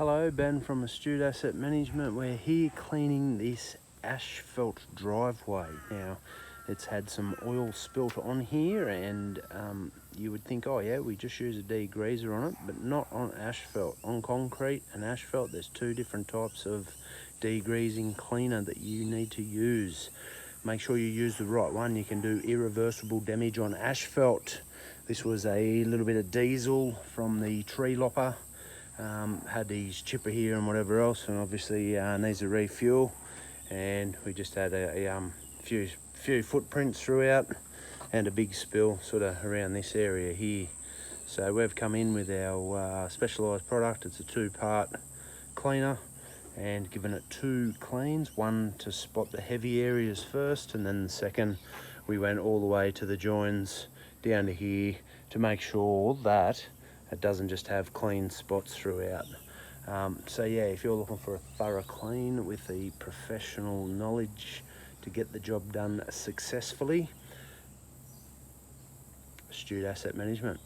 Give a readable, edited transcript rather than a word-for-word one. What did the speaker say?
Hello, Ben from Astute Asset Management. We're here cleaning this asphalt driveway. Now, it's had some oil spilt on here, and you would think, oh yeah, we just use a degreaser on it, but not on asphalt. On concrete and asphalt, there's two different types of degreasing cleaner that you need to use. Make sure you use the right one. You can do irreversible damage on asphalt. This was a little bit of diesel from the tree lopper. Had his chipper here and whatever else, and obviously needs a refuel, and we just had a few footprints throughout and a big spill sort of around this area here. So we've come in with our specialised product. It's a two-part cleaner and given it two cleans, one to spot the heavy areas first, and then the second we went all the way to the joins down to here to make sure that it doesn't just have clean spots throughout. So yeah, if you're looking for a thorough clean with the professional knowledge to get the job done successfully, Astute Asset Management.